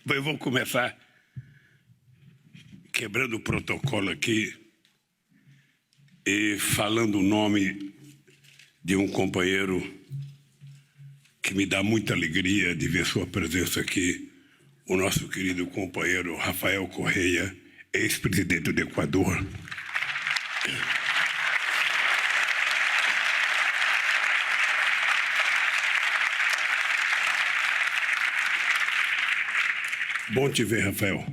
Bom, eu vou começar quebrando o protocolo aqui e falando o nome de um companheiro que me dá muita alegria de ver sua presença aqui, o nosso querido companheiro Rafael Correa, ex-presidente do Equador. Bom te ver, Rafael.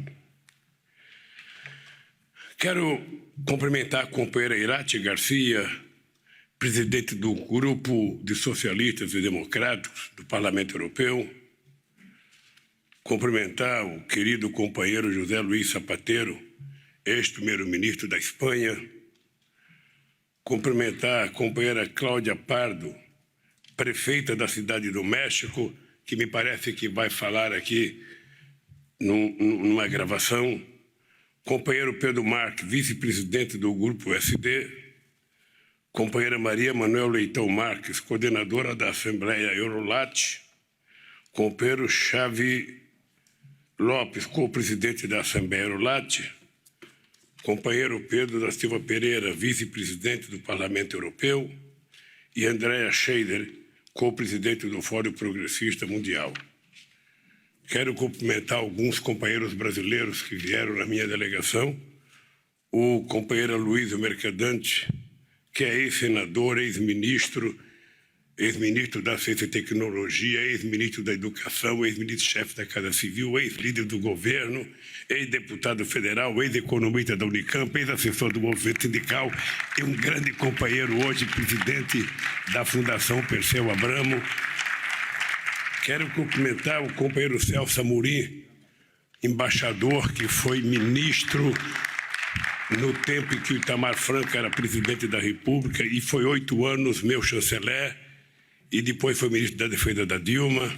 Quero cumprimentar a companheira Iraty Garcia, presidente do Grupo de Socialistas e Democráticos do Parlamento Europeu. Cumprimentar o querido companheiro José Luís Zapatero, ex-primeiro-ministro da Espanha. Cumprimentar a companheira Cláudia Pardo, prefeita da Cidade do México, que me parece que vai falar aqui numa gravação. Companheiro Pedro Marques, vice-presidente do Grupo SD. Companheira Maria Manuel Leitão Marques, coordenadora da Assembleia Eurolat. Companheiro Xavi Lopes, co-presidente da Assembleia Eurolat. Companheiro Pedro da Silva Pereira, vice-presidente do Parlamento Europeu. E Andrea Scheider, co-presidente do Fórum Progressista Mundial. Quero cumprimentar alguns companheiros brasileiros que vieram na minha delegação. O companheiro Luiz Mercadante, que é ex-senador, ex-ministro da Ciência e Tecnologia, ex-ministro da Educação, ex-ministro-chefe da Casa Civil, ex-líder do governo, ex-deputado federal, ex-economista da Unicamp, ex-assessor do movimento sindical e um grande companheiro hoje, presidente da Fundação Perseu Abramo. Quero cumprimentar o companheiro Celso Amorim, embaixador que foi ministro no tempo em que o Itamar Franco era presidente da República e foi 8 anos meu chanceler e depois foi ministro da Defesa da Dilma.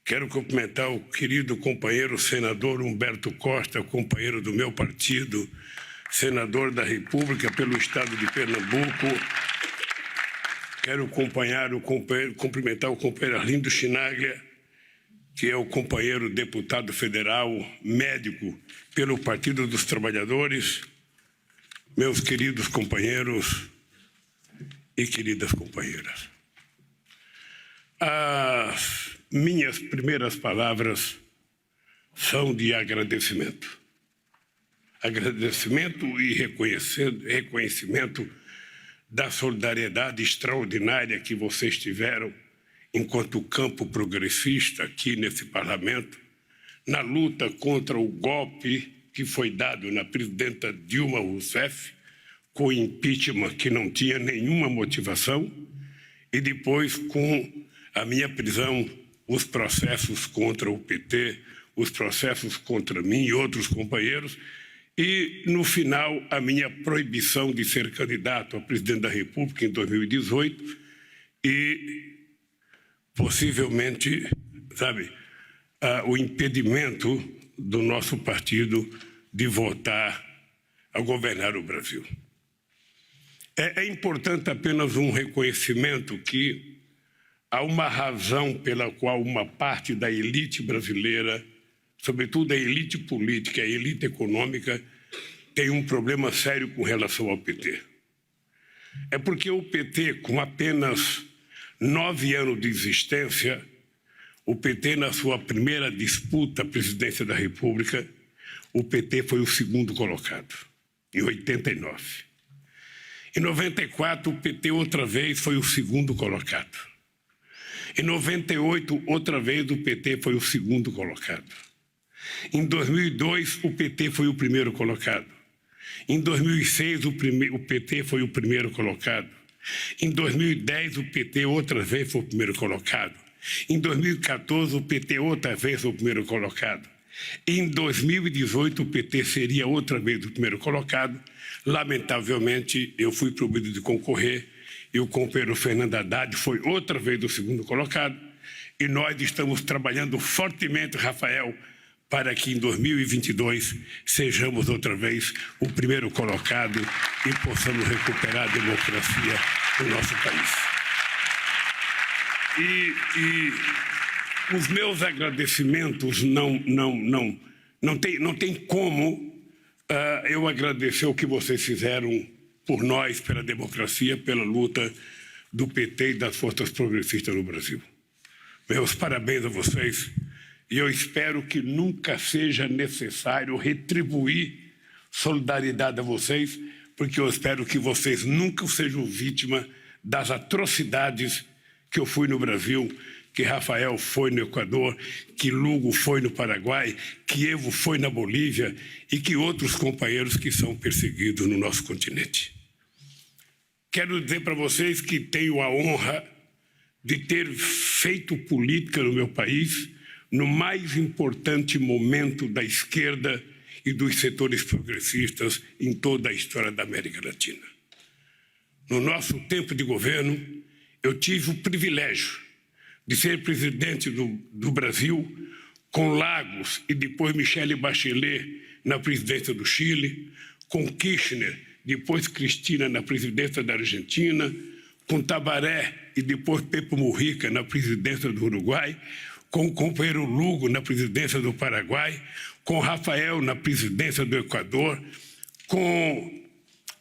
Quero cumprimentar o querido companheiro senador Humberto Costa, companheiro do meu partido, senador da República pelo estado de Pernambuco. Quero cumprimentar o companheiro Arlindo Chinaglia, que é o companheiro deputado federal, médico pelo Partido dos Trabalhadores. Meus queridos companheiros e queridas companheiras. As minhas primeiras palavras são de agradecimento. Agradecimento e reconhecimento da solidariedade extraordinária que vocês tiveram enquanto campo progressista aqui nesse parlamento, na luta contra o golpe que foi dado na presidenta Dilma Rousseff, com impeachment que não tinha nenhuma motivação, e depois com a minha prisão, os processos contra o PT, os processos contra mim e outros companheiros, e, no final, a minha proibição de ser candidato a presidente da República em 2018 e, possivelmente, o impedimento do nosso partido de voltar a governar o Brasil. É importante apenas um reconhecimento que há uma razão pela qual uma parte da elite brasileira, sobretudo a elite política, a elite econômica, tem um problema sério com relação ao PT. É porque o PT, com apenas 9 anos de existência, o PT, na sua primeira disputa à presidência da República, o PT foi o segundo colocado, em 89. Em 94, o PT outra vez foi o segundo colocado. Em 98, outra vez, o PT foi o segundo colocado. Em 2002, o PT foi o primeiro colocado. Em 2006, o PT foi o primeiro colocado. Em 2010, o PT outra vez foi o primeiro colocado. Em 2014, o PT outra vez foi o primeiro colocado. Em 2018, o PT seria outra vez o primeiro colocado. Lamentavelmente, eu fui proibido de concorrer e o companheiro Fernando Haddad foi outra vez o segundo colocado. E nós estamos trabalhando fortemente, Rafael, para que em 2022 sejamos outra vez o primeiro colocado e possamos recuperar a democracia no nosso país. Os meus agradecimentos não tem como eu agradecer o que vocês fizeram por nós, pela democracia, pela luta do PT e das forças progressistas no Brasil. Meus parabéns a vocês e eu espero que nunca seja necessário retribuir solidariedade a vocês, porque eu espero que vocês nunca sejam vítimas das atrocidades que eu fui no Brasil, que Rafael foi no Equador, que Lugo foi no Paraguai, que Evo foi na Bolívia e que outros companheiros que são perseguidos no nosso continente. Quero dizer para vocês que tenho a honra de ter feito política no meu país no mais importante momento da esquerda e dos setores progressistas em toda a história da América Latina. No nosso tempo de governo, eu tive o privilégio de ser presidente do Brasil, com Lagos e depois Michelle Bachelet na presidência do Chile, com Kirchner, depois Cristina na presidência da Argentina, com Tabaré e depois Pepe Mujica na presidência do Uruguai, com o companheiro Lugo na presidência do Paraguai, com Rafael na presidência do Equador, com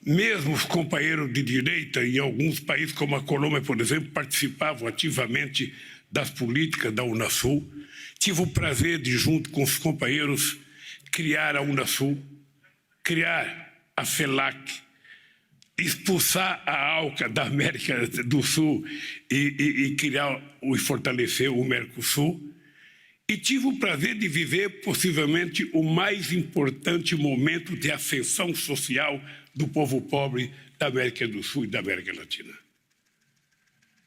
mesmo os companheiros de direita em alguns países, como a Colômbia, por exemplo, participavam ativamente das políticas da Unasul. Tive o prazer de, junto com os companheiros, criar a Unasul, criar a CELAC, expulsar a ALCA da América do Sul e criar e fortalecer o Mercosul. E tive o prazer de viver, possivelmente, o mais importante momento de ascensão social do povo pobre da América do Sul e da América Latina.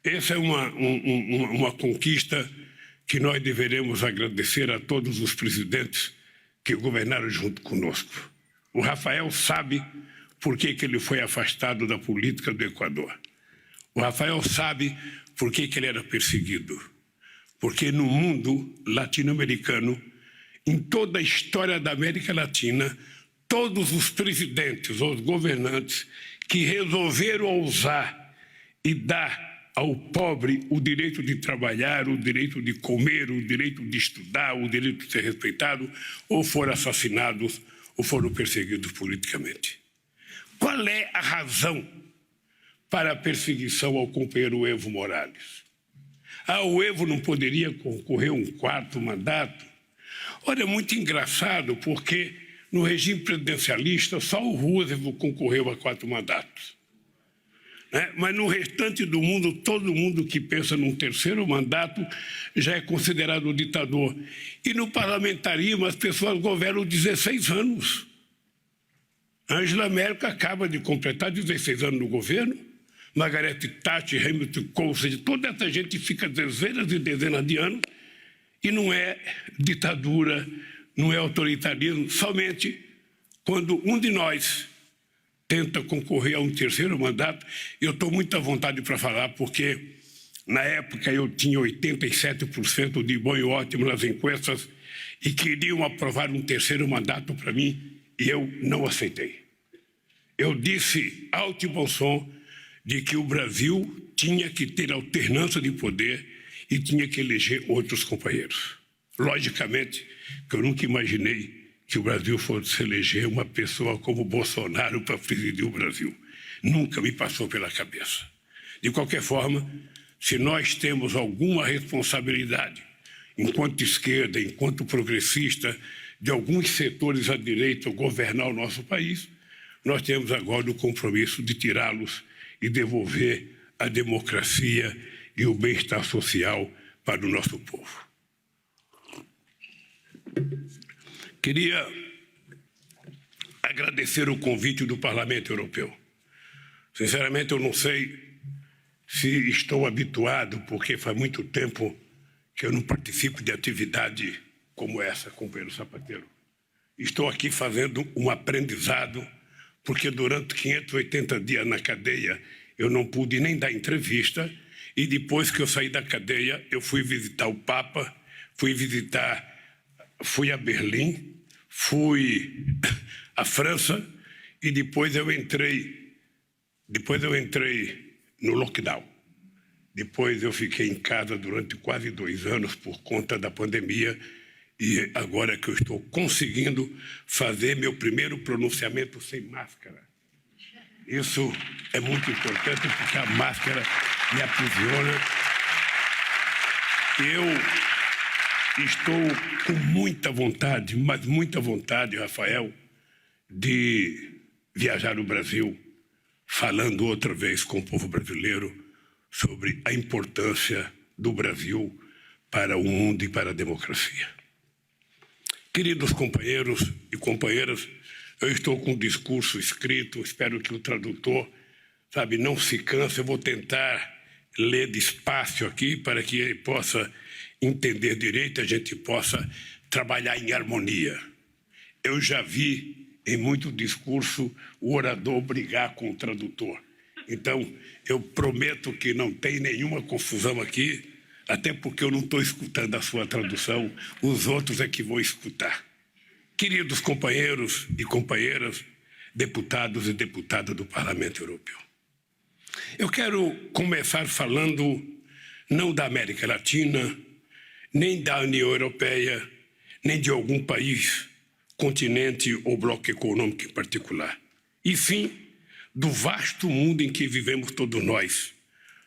Essa é uma conquista que nós deveremos agradecer a todos os presidentes que governaram junto conosco. O Rafael sabe por que ele foi afastado da política do Equador. O Rafael sabe por que ele era perseguido. Porque no mundo latino-americano, em toda a história da América Latina, todos os presidentes ou os governantes que resolveram ousar e dar ao pobre o direito de trabalhar, o direito de comer, o direito de estudar, o direito de ser respeitado, ou foram assassinados ou foram perseguidos politicamente. Qual é a razão para a perseguição ao companheiro Evo Morales? O Evo não poderia concorrer a um quarto mandato? Olha, é muito engraçado, porque no regime presidencialista só o Roosevelt concorreu a 4 mandatos. Né? Mas no restante do mundo, todo mundo que pensa num 3º mandato já é considerado ditador. E no parlamentarismo as pessoas governam 16 anos. Angela Merkel acaba de completar 16 anos no governo, Margaret Thatcher, Hamilton Kohl, ou seja, toda essa gente fica dezenas e dezenas de anos e não é ditadura, não é autoritarismo, somente quando um de nós tenta concorrer a um 3º mandato. Eu estou muito à vontade para falar, porque na época eu tinha 87% de bom e ótimo nas enquestas e queriam aprovar um 3º mandato para mim e eu não aceitei. Eu disse alto e bom som de que o Brasil tinha que ter alternância de poder e tinha que eleger outros companheiros. Logicamente, que eu nunca imaginei que o Brasil fosse eleger uma pessoa como Bolsonaro para presidir o Brasil. Nunca me passou pela cabeça. De qualquer forma, se nós temos alguma responsabilidade, enquanto esquerda, enquanto progressista, de alguns setores à direita governar o nosso país, nós temos agora o compromisso de tirá-los e devolver a democracia e o bem-estar social para o nosso povo. Queria agradecer o convite do Parlamento Europeu. Sinceramente, eu não sei se estou habituado, porque faz muito tempo que eu não participo de atividade como essa, companheiro Sapateiro. Estou aqui fazendo um aprendizado, porque durante 580 dias na cadeia eu não pude nem dar entrevista, e depois que eu saí da cadeia eu fui visitar o Papa, fui a Berlim, fui à França e depois eu entrei no lockdown. Depois eu fiquei em casa durante quase 2 anos por conta da pandemia e agora que eu estou conseguindo fazer meu primeiro pronunciamento sem máscara. Isso é muito importante porque a máscara me aprisiona. Eu estou com muita vontade, mas muita vontade, Rafael, de viajar no Brasil, falando outra vez com o povo brasileiro sobre a importância do Brasil para o mundo e para a democracia. Queridos companheiros e companheiras, eu estou com um discurso escrito, espero que o tradutor, não se canse. Eu vou tentar ler despacio aqui para que ele possa entender direito, a gente possa trabalhar em harmonia. Eu já vi em muito discurso o orador brigar com o tradutor. Então, eu prometo que não tem nenhuma confusão aqui, até porque eu não estou escutando a sua tradução, os outros é que vão escutar. Queridos companheiros e companheiras, deputados e deputadas do Parlamento Europeu, eu quero começar falando não da América Latina, nem da União Europeia, nem de algum país, continente ou bloco econômico em particular, e sim do vasto mundo em que vivemos todos nós,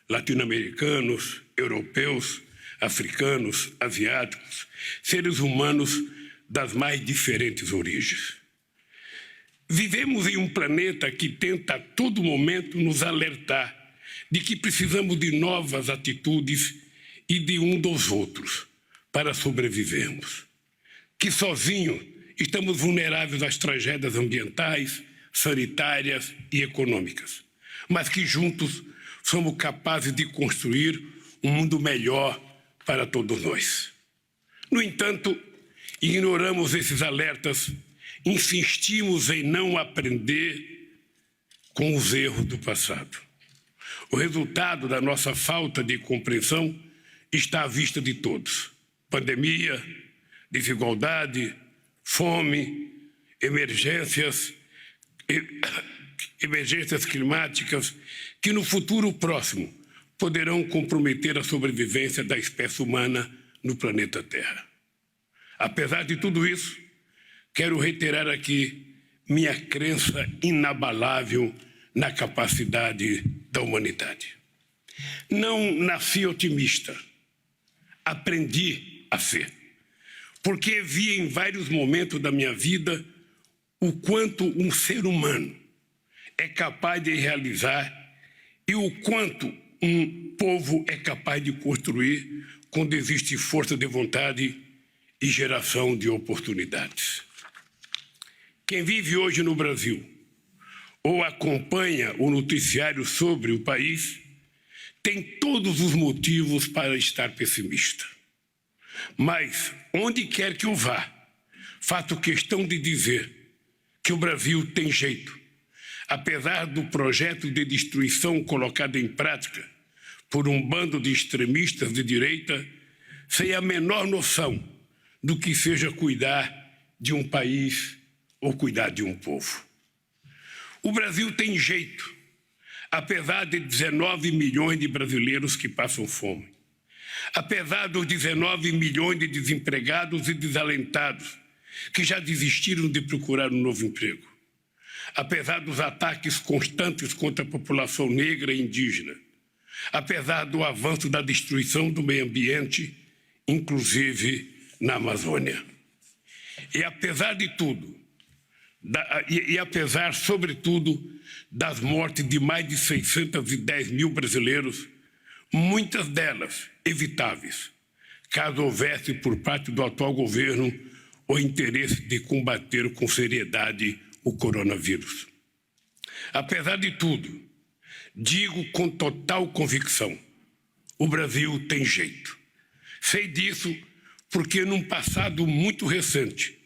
latino-americanos, europeus, africanos, asiáticos, seres humanos das mais diferentes origens. Vivemos em um planeta que tenta a todo momento nos alertar de que precisamos de novas atitudes e de um dos outros para sobrevivermos. Que sozinhos estamos vulneráveis às tragédias ambientais, sanitárias e econômicas, mas que juntos somos capazes de construir um mundo melhor para todos nós. No entanto, ignoramos esses alertas, insistimos em não aprender com os erros do passado. O resultado da nossa falta de compreensão está à vista de todos. Pandemia, desigualdade, fome, emergências climáticas que no futuro próximo poderão comprometer a sobrevivência da espécie humana no planeta Terra. Apesar de tudo isso, quero reiterar aqui minha crença inabalável na capacidade da humanidade. Não nasci otimista, aprendi a ser, porque vi em vários momentos da minha vida o quanto um ser humano é capaz de realizar e o quanto um povo é capaz de construir quando existe força de vontade e geração de oportunidades. Quem vive hoje no Brasil ou acompanha o noticiário sobre o país tem todos os motivos para estar pessimista. Mas, onde quer que eu vá, faço questão de dizer que o Brasil tem jeito, apesar do projeto de destruição colocado em prática por um bando de extremistas de direita, sem a menor noção do que seja cuidar de um país ou cuidar de um povo. O Brasil tem jeito, apesar de 19 milhões de brasileiros que passam fome, apesar dos 19 milhões de desempregados e desalentados que já desistiram de procurar um novo emprego, apesar dos ataques constantes contra a população negra e indígena, apesar do avanço da destruição do meio ambiente, inclusive na Amazônia. E apesar de tudo, apesar, sobretudo, das mortes de mais de 610 mil brasileiros, muitas delas evitáveis, caso houvesse por parte do atual governo o interesse de combater com seriedade o coronavírus. Apesar de tudo, digo com total convicção, o Brasil tem jeito. Sei disso porque num passado muito recente,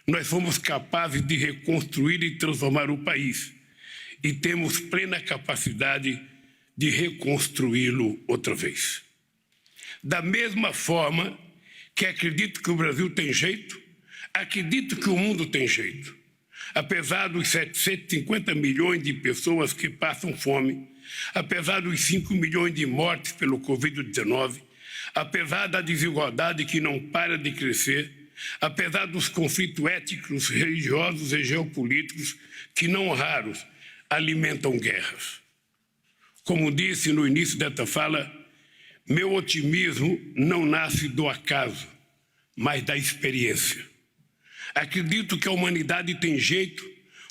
nós fomos capazes de reconstruir e transformar o país e temos plena capacidade de reconstruí-lo outra vez. Da mesma forma que acredito que o Brasil tem jeito, acredito que o mundo tem jeito. apesar dos 750 milhões de pessoas que passam fome, apesar dos 5 milhões de mortes pelo Covid-19, apesar da desigualdade que não para de crescer, apesar dos conflitos étnicos, religiosos e geopolíticos que, não raros, alimentam guerras. Como disse no início desta fala, meu otimismo não nasce do acaso, mas da experiência. Acredito que a humanidade tem jeito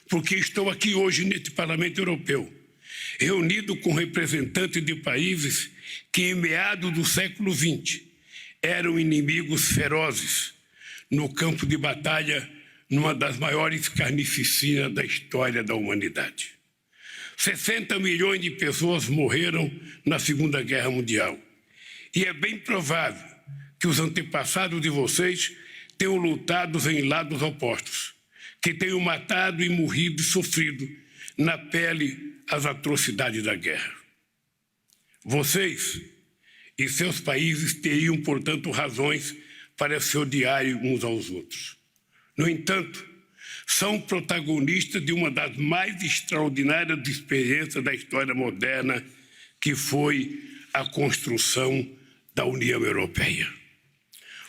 porque estou aqui hoje neste Parlamento Europeu, reunido com representantes de países que, em meados do século XX, eram inimigos ferozes no campo de batalha, numa das maiores carnificinas da história da humanidade. 60 milhões de pessoas morreram na Segunda Guerra Mundial. E é bem provável que os antepassados de vocês tenham lutado em lados opostos, que tenham matado e morrido e sofrido na pele as atrocidades da guerra. Vocês e seus países teriam, portanto, razões para se odiarem uns aos outros. No entanto, são protagonistas de uma das mais extraordinárias experiências da história moderna, que foi a construção da União Europeia.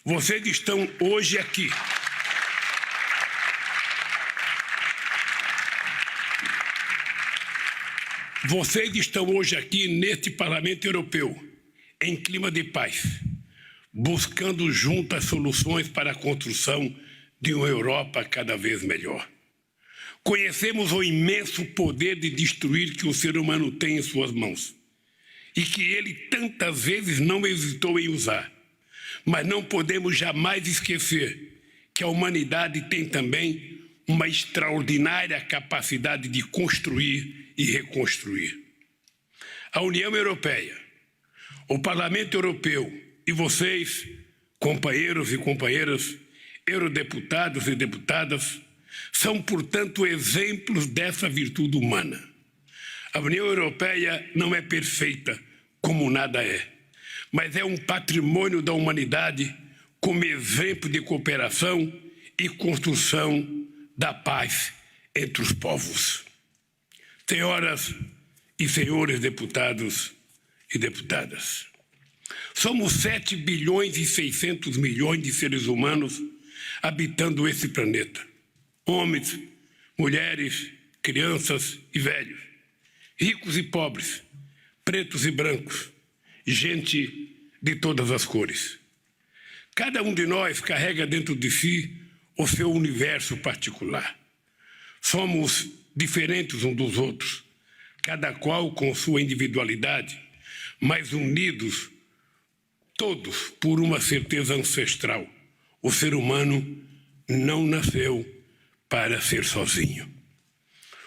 Vocês estão hoje aqui. Vocês estão hoje aqui neste Parlamento Europeu, em clima de paz, buscando juntas soluções para a construção de uma Europa cada vez melhor. Conhecemos o imenso poder de destruir que o ser humano tem em suas mãos e que ele tantas vezes não hesitou em usar. Mas não podemos jamais esquecer que a humanidade tem também uma extraordinária capacidade de construir e reconstruir. A União Europeia, o Parlamento Europeu e vocês, companheiros e companheiras, eurodeputados e deputadas, são, portanto, exemplos dessa virtude humana. A União Europeia não é perfeita, como nada é, mas é um patrimônio da humanidade como exemplo de cooperação e construção da paz entre os povos. Senhoras e senhores deputados e deputadas, somos 7 bilhões e 600 milhões de seres humanos habitando esse planeta. Homens, mulheres, crianças e velhos, ricos e pobres, pretos e brancos, gente de todas as cores. Cada um de nós carrega dentro de si o seu universo particular. Somos diferentes uns dos outros, cada qual com sua individualidade, mas unidos todos por uma certeza ancestral. O ser humano não nasceu para ser sozinho.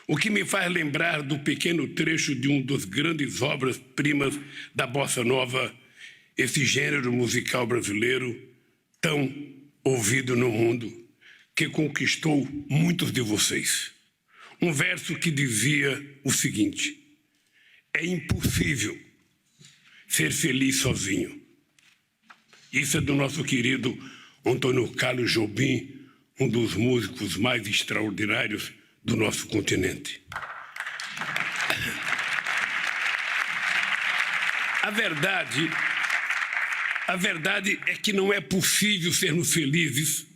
O que me faz lembrar do pequeno trecho de uma das grandes obras-primas da Bossa Nova, esse gênero musical brasileiro tão ouvido no mundo, que conquistou muitos de vocês. Um verso que dizia o seguinte: é impossível ser feliz sozinho. Isso é do nosso querido Antônio Carlos Jobim, um dos músicos mais extraordinários do nosso continente. A verdade é que não é possível sermos felizes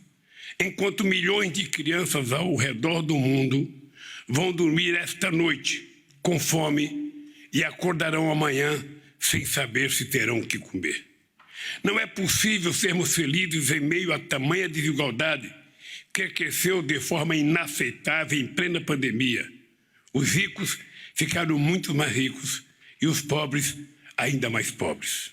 enquanto milhões de crianças ao redor do mundo vão dormir esta noite com fome e acordarão amanhã sem saber se terão o que comer. Não é possível sermos felizes em meio a tamanha desigualdade que cresceu de forma inaceitável em plena pandemia. Os ricos ficaram muito mais ricos e os pobres ainda mais pobres.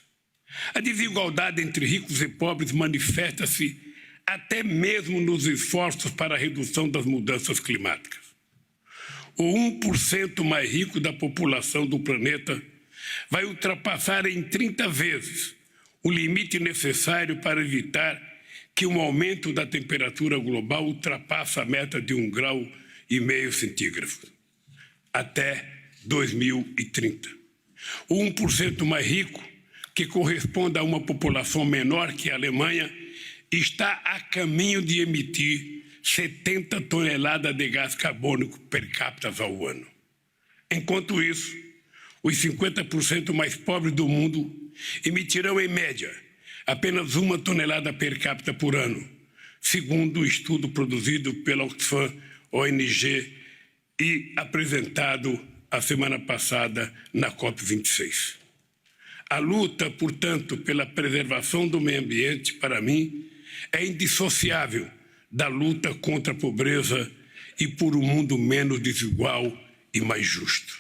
A desigualdade entre ricos e pobres manifesta-se até mesmo nos esforços para a redução das mudanças climáticas. O 1% mais rico da população do planeta vai ultrapassar em 30 vezes o limite necessário para evitar que um aumento da temperatura global ultrapasse a meta de 1,5 graus centígrados até 2030. O 1% mais rico, que corresponde a uma população menor que a Alemanha, está a caminho de emitir 70 toneladas de gás carbônico per capita ao ano. Enquanto isso, os 50% mais pobres do mundo emitirão, em média, apenas 1 tonelada per capita por ano, segundo o estudo produzido pela Oxfam ONG e apresentado a semana passada na COP26. A luta, portanto, pela preservação do meio ambiente, para mim, é indissociável da luta contra a pobreza e por um mundo menos desigual e mais justo.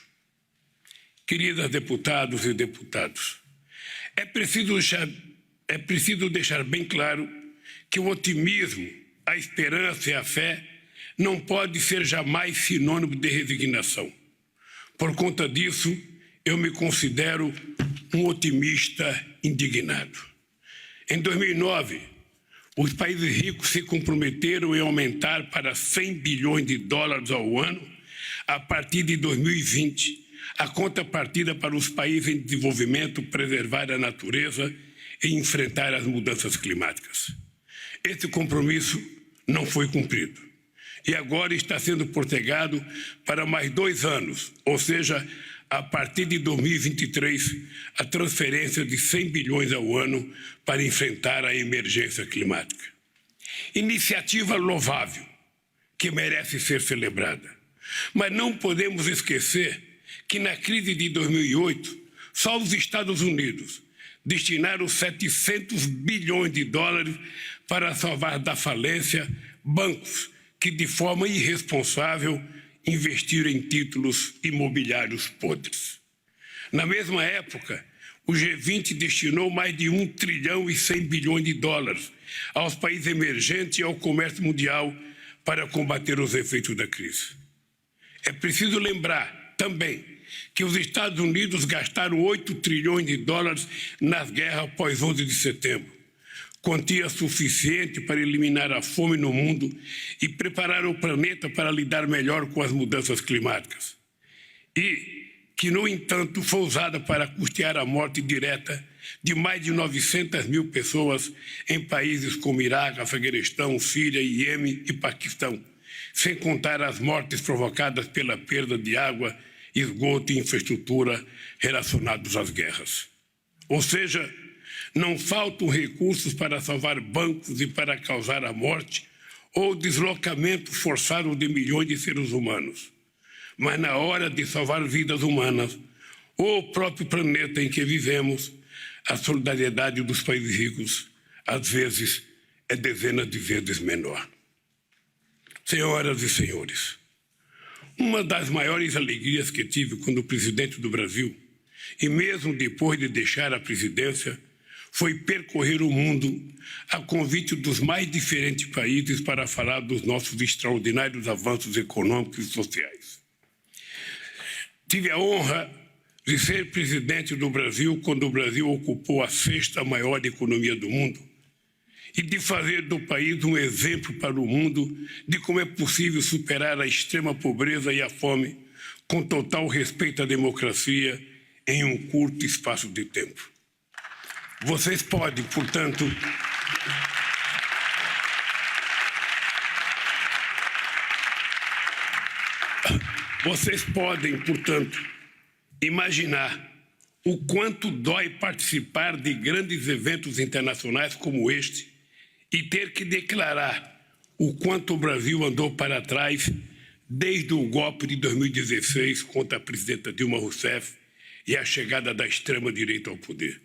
Queridas deputados e deputados, é preciso deixar bem claro que o otimismo, a esperança e a fé não pode ser jamais sinônimo de resignação. Por conta disso, eu me considero um otimista indignado. Em 2009, os países ricos se comprometeram em aumentar para 100 bilhões de dólares ao ano, a partir de 2020, a contrapartida para os países em desenvolvimento preservar a natureza e enfrentar as mudanças climáticas. Esse compromisso não foi cumprido e agora está sendo postergado para mais 2 anos, ou seja, a partir de 2023, a transferência de 100 bilhões ao ano para enfrentar a emergência climática. Iniciativa louvável, que merece ser celebrada. Mas não podemos esquecer que na crise de 2008, só os Estados Unidos destinaram 700 bilhões de dólares para salvar da falência bancos que, de forma irresponsável, investiram em títulos imobiliários podres. Na mesma época, o G20 destinou mais de 1 trilhão e 100 bilhões de dólares aos países emergentes e ao comércio mundial para combater os efeitos da crise. É preciso lembrar também que os Estados Unidos gastaram 8 trilhões de dólares nas guerras após 11 de setembro. Quantia suficiente para eliminar a fome no mundo e preparar o planeta para lidar melhor com as mudanças climáticas. E que, no entanto, foi usada para custear a morte direta de mais de 900 mil pessoas em países como Iraque, Afeganistão, Síria, Iêmen e Paquistão, sem contar as mortes provocadas pela perda de água, esgoto e infraestrutura relacionados às guerras. Ou seja, não faltam recursos para salvar bancos e para causar a morte ou deslocamento forçado de milhões de seres humanos. Mas na hora de salvar vidas humanas ou o próprio planeta em que vivemos, a solidariedade dos países ricos, às vezes, é dezenas de vezes menor. Senhoras e senhores, uma das maiores alegrias que tive quando presidente do Brasil, e mesmo depois de deixar a presidência, foi percorrer o mundo a convite dos mais diferentes países para falar dos nossos extraordinários avanços econômicos e sociais. Tive a honra de ser presidente do Brasil quando o Brasil ocupou a 6ª maior economia do mundo e de fazer do país um exemplo para o mundo de como é possível superar a extrema pobreza e a fome com total respeito à democracia em um curto espaço de tempo. Vocês podem, portanto, imaginar o quanto dói participar de grandes eventos internacionais como este e ter que declarar o quanto o Brasil andou para trás desde o golpe de 2016 contra a presidenta Dilma Rousseff e a chegada da extrema-direita ao poder.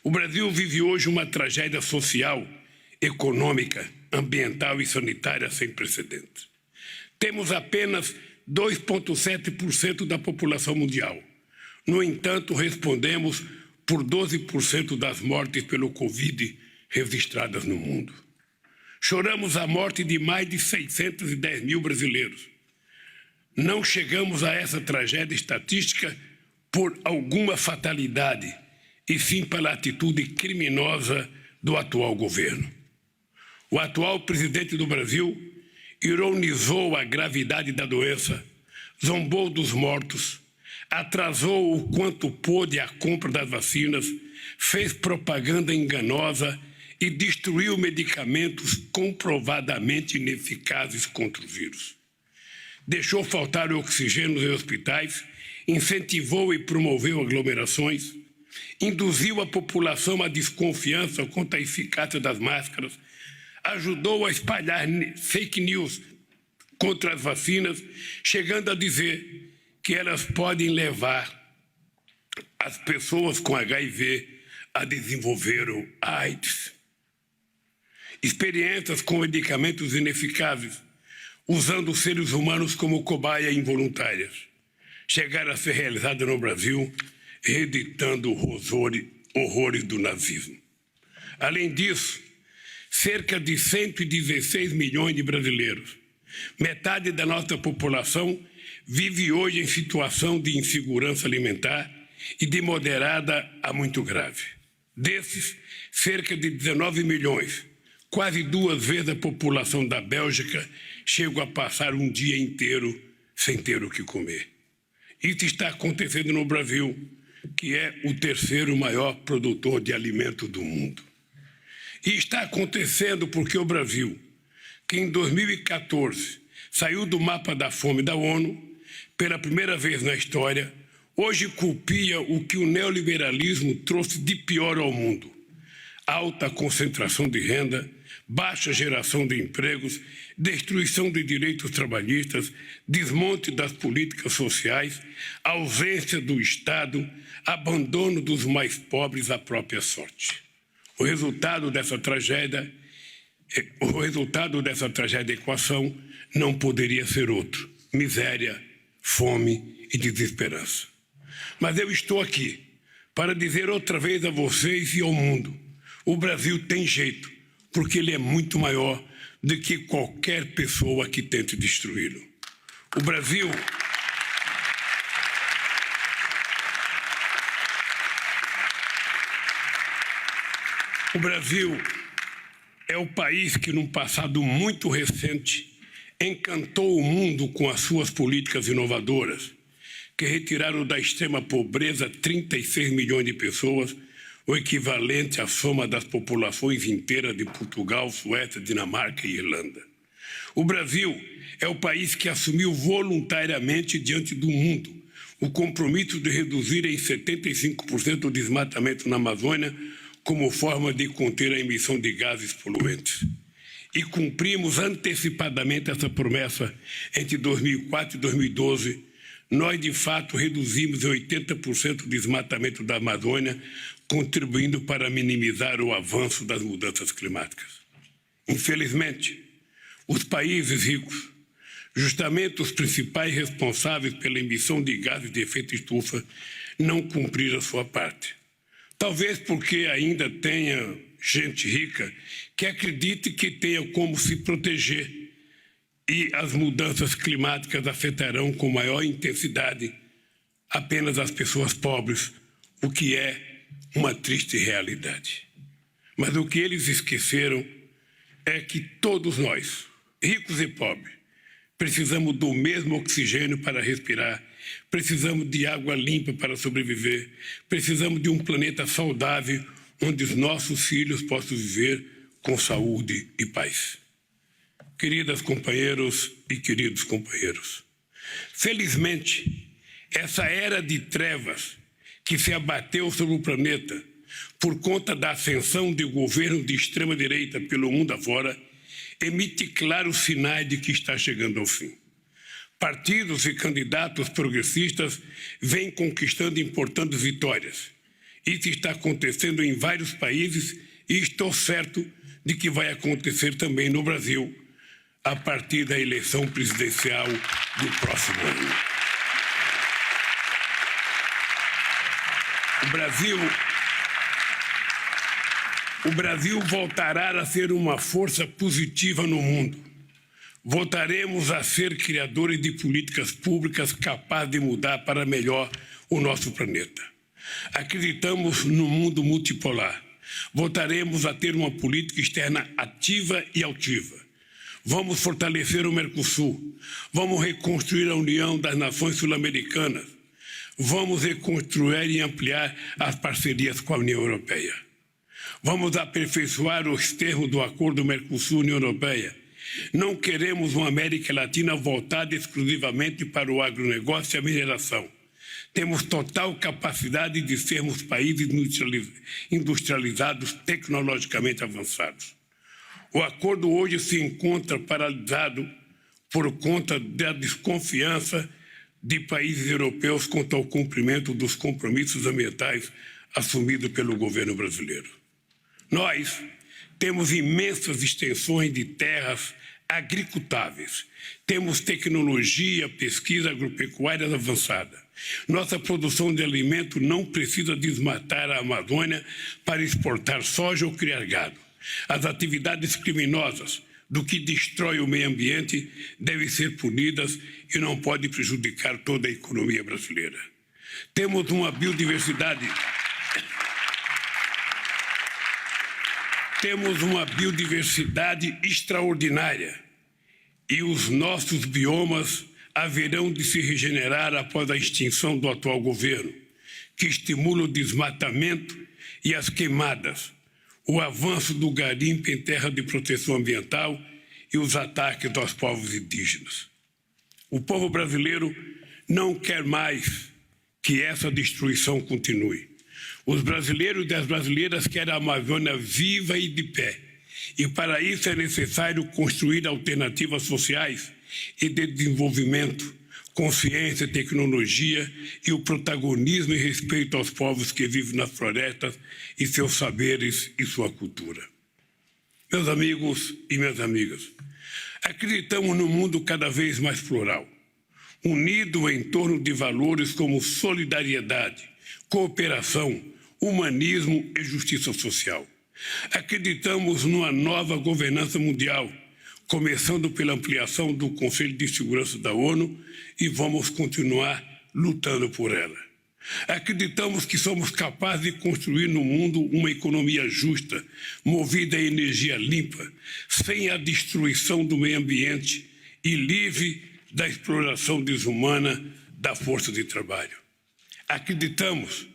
O Brasil vive hoje uma tragédia social, econômica, ambiental e sanitária sem precedentes. Temos apenas 2,7% da população mundial. No entanto, respondemos por 12% das mortes pelo Covid registradas no mundo. Choramos a morte de mais de 610 mil brasileiros. Não chegamos a essa tragédia estatística por alguma fatalidade, e sim pela atitude criminosa do atual governo. O atual presidente do Brasil ironizou a gravidade da doença, zombou dos mortos, atrasou o quanto pôde a compra das vacinas, fez propaganda enganosa e destruiu medicamentos comprovadamente ineficazes contra o vírus. Deixou faltar o oxigênio nos hospitais, incentivou e promoveu aglomerações, induziu a população à desconfiança quanto à eficácia das máscaras, ajudou a espalhar fake news contra as vacinas, chegando a dizer que elas podem levar as pessoas com HIV a desenvolver o AIDS. Experiências com medicamentos ineficazes, usando os seres humanos como cobaia involuntárias, chegaram a ser realizadas no Brasil, reeditando horrores do nazismo. Além disso, cerca de 116 milhões de brasileiros, metade da nossa população, vive hoje em situação de insegurança alimentar e de moderada a muito grave. Desses, cerca de 19 milhões, quase 2 vezes a população da Bélgica, chegam a passar um dia inteiro sem ter o que comer. Isso está acontecendo no Brasil, que é o 3º maior produtor de alimentos do mundo. E está acontecendo porque o Brasil, que em 2014 saiu do mapa da fome da ONU, pela primeira vez na história, hoje culpia o que o neoliberalismo trouxe de pior ao mundo: alta concentração de renda, baixa geração de empregos, destruição de direitos trabalhistas, desmonte das políticas sociais, ausência do Estado, abandono dos mais pobres à própria sorte. O resultado dessa tragédia equação não poderia ser outro: miséria, fome e desesperança. Mas eu estou aqui para dizer outra vez a vocês e ao mundo: o Brasil tem jeito, porque ele é muito maior do que qualquer pessoa que tente destruí-lo. O Brasil é o país que, num passado muito recente, encantou o mundo com as suas políticas inovadoras, que retiraram da extrema pobreza 36 milhões de pessoas, o equivalente à soma das populações inteiras de Portugal, Suécia, Dinamarca e Irlanda. O Brasil é o país que assumiu voluntariamente diante do mundo o compromisso de reduzir em 75% o desmatamento na Amazônia como forma de conter a emissão de gases poluentes. E cumprimos antecipadamente essa promessa entre 2004 e 2012. Nós, de fato, reduzimos em 80% o desmatamento da Amazônia, contribuindo para minimizar o avanço das mudanças climáticas. Infelizmente, os países ricos, justamente os principais responsáveis pela emissão de gases de efeito estufa, não cumpriram a sua parte. Talvez porque ainda tenha gente rica que acredite que tenha como se proteger e as mudanças climáticas afetarão com maior intensidade apenas as pessoas pobres, o que é uma triste realidade. Mas o que eles esqueceram é que todos nós, ricos e pobres, precisamos do mesmo oxigênio para respirar, precisamos de água limpa para sobreviver, precisamos de um planeta saudável onde os nossos filhos possam viver com saúde e paz. Queridas companheiros e queridos companheiros, felizmente, essa era de trevas que se abateu sobre o planeta por conta da ascensão de governos de extrema-direita pelo mundo afora, emite claros sinais de que está chegando ao fim. Partidos e candidatos progressistas vêm conquistando importantes vitórias. Isso está acontecendo em vários países e estou certo de que vai acontecer também no Brasil, a partir da eleição presidencial do próximo ano. O Brasil voltará a ser uma força positiva no mundo. Voltaremos a ser criadores de políticas públicas capazes de mudar para melhor o nosso planeta. Acreditamos no mundo multipolar. Voltaremos a ter uma política externa ativa e altiva. Vamos fortalecer o Mercosul. Vamos reconstruir a União das Nações Sul-Americanas. Vamos reconstruir e ampliar as parcerias com a União Europeia. Vamos aperfeiçoar os termos do Acordo Mercosul-União Europeia. Não queremos uma América Latina voltada exclusivamente para o agronegócio e a mineração. Temos total capacidade de sermos países industrializados, tecnologicamente avançados. O acordo hoje se encontra paralisado por conta da desconfiança de países europeus quanto ao cumprimento dos compromissos ambientais assumidos pelo governo brasileiro. Nós temos imensas extensões de terras agricultáveis, temos tecnologia, pesquisa agropecuária avançada. Nossa produção de alimento não precisa desmatar a Amazônia para exportar soja ou criar gado. As atividades criminosas do que destrói o meio ambiente devem ser punidas e não podem prejudicar toda a economia brasileira. Temos uma biodiversidade extraordinária e os nossos biomas haverão de se regenerar após a extinção do atual governo, que estimula o desmatamento e as queimadas, o avanço do garimpo em terra de proteção ambiental e os ataques aos povos indígenas. O povo brasileiro não quer mais que essa destruição continue. Os brasileiros e as brasileiras querem a Amazônia viva e de pé. E para isso é necessário construir alternativas sociais e de desenvolvimento, consciência, tecnologia e o protagonismo e respeito aos povos que vivem nas florestas e seus saberes e sua cultura. Meus amigos e minhas amigas, acreditamos num mundo cada vez mais plural, unido em torno de valores como solidariedade, cooperação, humanismo e justiça social. Acreditamos numa nova governança mundial, começando pela ampliação do Conselho de Segurança da ONU, e vamos continuar lutando por ela. Acreditamos que somos capazes de construir no mundo uma economia justa, movida a energia limpa, sem a destruição do meio ambiente e livre da exploração desumana da força de trabalho. Acreditamos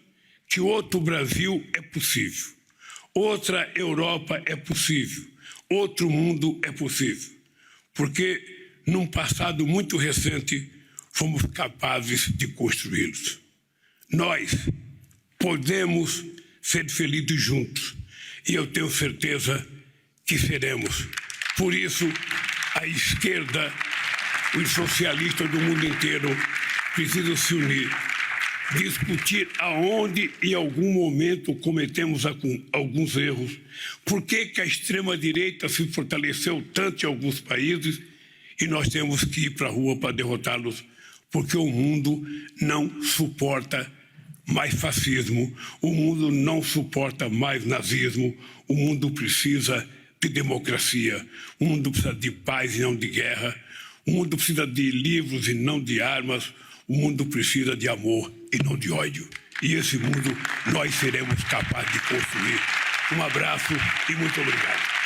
que outro Brasil é possível, outra Europa é possível, outro mundo é possível, porque num passado muito recente fomos capazes de construí-los. Nós podemos ser felizes juntos e eu tenho certeza que seremos. Por isso, a esquerda, os socialistas do mundo inteiro precisam se unir, discutir aonde em algum momento cometemos alguns erros, por que a extrema-direita se fortaleceu tanto em alguns países e nós temos que ir para a rua para derrotá-los, porque o mundo não suporta mais fascismo, o mundo não suporta mais nazismo, o mundo precisa de democracia, o mundo precisa de paz e não de guerra, o mundo precisa de livros e não de armas, o mundo precisa de amor e não de ódio. E esse mundo nós seremos capazes de construir. Um abraço e muito obrigado.